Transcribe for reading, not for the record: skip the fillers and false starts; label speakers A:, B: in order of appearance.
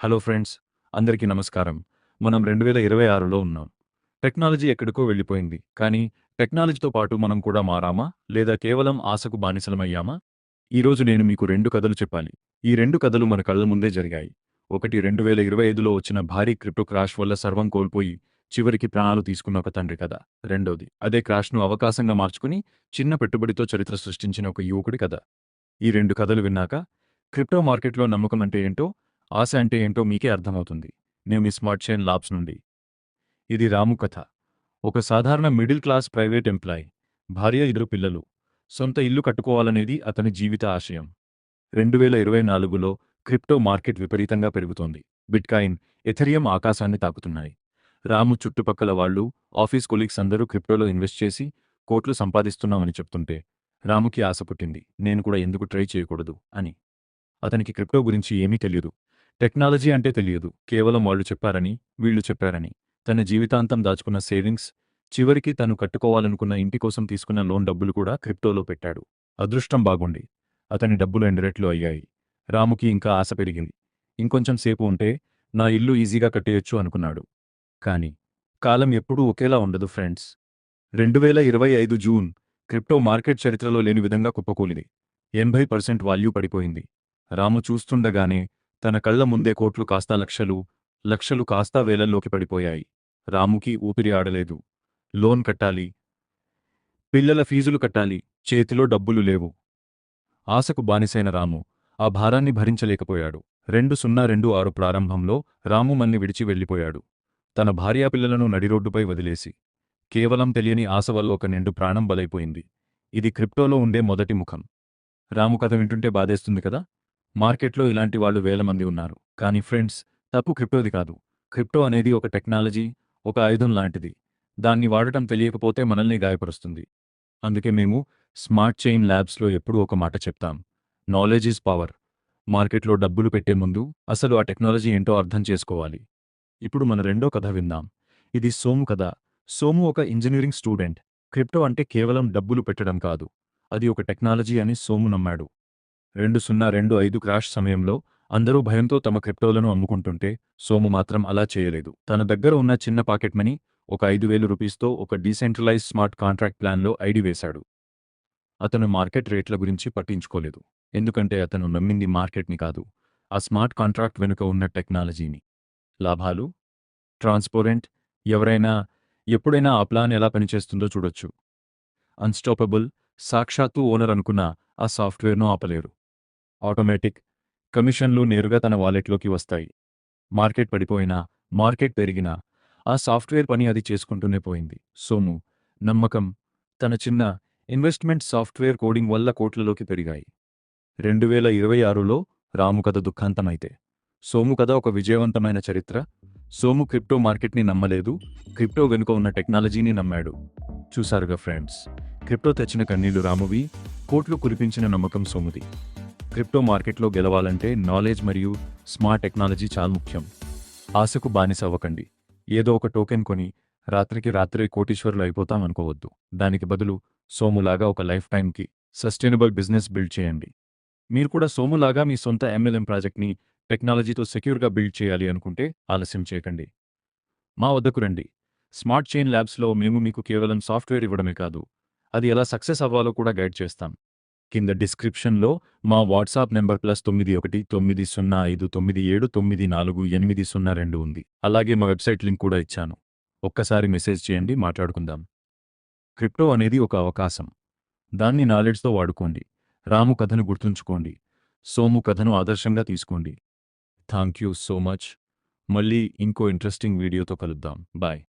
A: Hello friends, అందరికీ నమస్కారం. మనం 2026లో ఉన్నాం. టెక్నాలజీ ఎక్కడికో వెళ్ళిపోయింది. కానీ టెక్నాలజీతో పాటు మనం కూడా మారామా? లేదా కేవలం ఆశకు బానిసలమయ్యామా? ఈరోజు నేను మీకు 2 కథలు చెప్పాలి. ఈ 2 కథలు మన కళ్ళ ముందే జరిగాయి. ఒకటి 2025లో వచ్చిన భారీ క్రిప్టో క్రాష్ వల్ల సర్వం కోల్పోయి చివరికి ప్రాణాలు తీసుకున్న ఒక తండ్రి కథ. రెండోది అదే క్రాష్‌ను అవకాశంగా మార్చుకుని చిన్న పెట్టుబడితో చరిత్ర సృష్టించిన ఒక యువకుడి కథ. ఈ 2 కథలు విన్నాక క్రిప్టో మార్కెట్‌లో నమ్మకం అంటే ఏంటో, ఆశ అంటే ఏంటో మీకే అర్థమవుతుంది. నేను మీ స్మార్ట్ చైన్ లాబ్స్ నుండి. ఇది రాము కథ. ఒక సాధారణ మిడిల్ క్లాస్ ప్రైవేట్ ఎంప్లాయ్. భార్య, 2 పిల్లలు. సొంత ఇల్లు కట్టుకోవాలనేది అతని జీవిత ఆశయం. 2024లో క్రిప్టో మార్కెట్ విపరీతంగా పెరుగుతోంది. బిట్‌కాయిన్, ఎథెరియం ఆకాశాన్ని తాకుతున్నాయి. రాము చుట్టుపక్కల వాళ్ళు, ఆఫీస్ కొలీగ్స్ అందరూ క్రిప్టోలో ఇన్వెస్ట్ చేసి కోట్లు సంపాదిస్తున్నామని చెప్తుంటే రాముకి ఆశ పుట్టింది. నేను కూడా ఎందుకు ట్రై చేయకూడదు అని. అతనికి క్రిప్టో గురించి ఏమీ తెలియదు. టెక్నాలజీ అంటే తెలియదు. కేవలం వాళ్ళు చెప్పారని, వీళ్ళు చెప్పారని. తన జీవితాంతం దాచుకున్న సేవింగ్స్, చివరికి తను కట్టుకోవాలనుకున్న ఇంటి కోసం తీసుకున్న లోన్ డబ్బులు కూడా క్రిప్టోలో పెట్టాడు. అదృష్టం బాగుండి అతని డబ్బులు ఎండరెట్లు అయ్యాయి. రాముకి ఇంకా ఆశ పెరిగింది. ఇంకొంచెం సేపు ఉంటే నా ఇల్లు ఈజీగా కట్టేయొచ్చు అనుకున్నాడు. కానీ కాలం ఎప్పుడూ ఒకేలా ఉండదు ఫ్రెండ్స్. 2025 జూన్ క్రిప్టో మార్కెట్ చరిత్రలో లేని విధంగా కుప్పకూలింది. 80% వాల్యూ పడిపోయింది. రాము చూస్తుండగానే తన కళ్ల ముందే కోట్లు కాస్త లక్షలు, లక్షలు కాస్త వేలల్లోకి పడిపోయాయి. రాముకి ఊపిరి ఆడలేదు. లోన్ కట్టాలి, పిల్లల ఫీజులు కట్టాలి, చేతిలో డబ్బులు లేవు. ఆశకు బానిసైన రాము ఆ భారాన్ని భరించలేకపోయాడు. 2026 ప్రారంభంలో రాము మన్ని విడిచి వెళ్ళిపోయాడు. తన భార్యాపిల్లలను నడిరోడ్డుపై వదిలేసి. కేవలం తెలియని ఆశ వల్ల ఒక నిండు ప్రాణం బలైపోయింది. ఇది క్రిప్టోలో ఉండే మొదటి ముఖం. రాము కథ వింటుంటే బాధేస్తుంది కదా. మార్కెట్లో ఇలాంటి వాళ్ళు వేల మంది ఉన్నారు. కానీ ఫ్రెండ్స్, తప్పు క్రిప్టోది కాదు. క్రిప్టో అనేది ఒక టెక్నాలజీ, ఒక ఆయుధం లాంటిది. దాన్ని వాడటం తెలియకపోతే మనల్ని గాయపరుస్తుంది. అందుకే మేము స్మార్ట్ చైన్ ల్యాబ్స్లో ఎప్పుడూ ఒక మాట చెప్తాం: నాలెడ్జ్ ఈజ్ పవర్. మార్కెట్లో డబ్బులు పెట్టే ముందు అసలు ఆ టెక్నాలజీ ఏంటో అర్థం చేసుకోవాలి. ఇప్పుడు మన రెండో కథ విందాం. ఇది సోము కథ. సోము ఒక ఇంజనీరింగ్ స్టూడెంట్. క్రిప్టో అంటే కేవలం డబ్బులు పెట్టడం కాదు, అది ఒక టెక్నాలజీ అని సోము నమ్మాడు. 2025 క్రాష్ సమయంలో అందరూ భయంతో తమ క్రిప్టోలను అమ్ముకుంటుంటే సోము మాత్రం అలా చేయలేదు. తన దగ్గర ఉన్న చిన్న పాకెట్ మనీ, ఒక 5,000 రూపీస్తో ఒక డీసెంట్రలైజ్ స్మార్ట్ కాంట్రాక్ట్ ప్లాన్లో ఐడి వేశాడు. అతను మార్కెట్ రేట్ల గురించి పట్టించుకోలేదు. ఎందుకంటే అతను నమ్మింది మార్కెట్ని కాదు, ఆ స్మార్ట్ కాంట్రాక్ట్ వెనుక ఉన్న టెక్నాలజీని. లాభాలు ట్రాన్స్పరెంట్. ఎవరైనా ఎప్పుడైనా ఆ ప్లాన్ ఎలా పనిచేస్తుందో చూడొచ్చు. అన్స్టాపబుల్. సాక్షాత్తు ఓనర్ అనుకున్న ఆ సాఫ్ట్వేర్ను ఆపలేరు. ఆటోమేటిక్. కమిషన్లు నేరుగా తన వాలెట్లోకి వస్తాయి. మార్కెట్ పడిపోయినా, మార్కెట్ పెరిగినా ఆ సాఫ్ట్వేర్ పని అది చేసుకుంటూనే పోయింది. సోము నమ్మకం. తన చిన్న ఇన్వెస్ట్మెంట్ సాఫ్ట్వేర్ కోడింగ్ వల్ల కోట్లలోకి పెరిగాయి. 2026లో రాము కథ దుఃఖాంతమైతే సోము కథ ఒక విజయవంతమైన చరిత్ర. సోము క్రిప్టో మార్కెట్ని నమ్మలేదు, క్రిప్టో వెనుక ఉన్న టెక్నాలజీని నమ్మాడు. చూసారుగా ఫ్రెండ్స్, క్రిప్టో తెచ్చిన కన్నీళ్లు రామువి, కోట్లు కురిపించిన నమ్మకం సోముది. క్రిప్టో మార్కెట్లో గెలవాలంటే నాలెడ్జ్ మరియు స్మార్ట్ టెక్నాలజీ చాలా ముఖ్యం. ఆశకు బానిస అవ్వకండి. ఏదో ఒక టోకెన్ కొని రాత్రికి రాత్రే కోటీశ్వరులు అయిపోతాం అనుకోవద్దు. దానికి బదులు సోములాగా ఒక లైఫ్ టైంకి సస్టైనబుల్ బిజినెస్ బిల్డ్ చేయండి. మీరు కూడా సోములాగా మీ సొంత ఎంఎల్ఎం ప్రాజెక్ట్ని టెక్నాలజీతో సెక్యూర్గా బిల్డ్ చేయాలి అనుకుంటే ఆలస్యం చేయకండి. మా వద్దకు రండి. స్మార్ట్ చైన్ ల్యాబ్స్లో మేము మీకు కేవలం సాఫ్ట్వేర్ ఇవ్వడమే కాదు, అది ఎలా సక్సెస్ అవ్వాలో కూడా గైడ్ చేస్తాం. కింద డిస్క్రిప్షన్లో మా వాట్సాప్ నెంబర్ +919059979480 ఉంది. అలాగే మా వెబ్సైట్ లింక్ కూడా ఇచ్చాను. ఒక్కసారి మెసేజ్ చేయండి, మాట్లాడుకుందాం. క్రిప్టో అనేది ఒక అవకాశం. దాన్ని నాలెడ్జ్తో వాడుకోండి. రాము కథను గుర్తుంచుకోండి. సోము కథను ఆదర్శంగా తీసుకోండి. Thank you so much. మళ్ళీ ఇంకో ఇంట్రెస్టింగ్ వీడియోతో కలుద్దాం. బాయ్.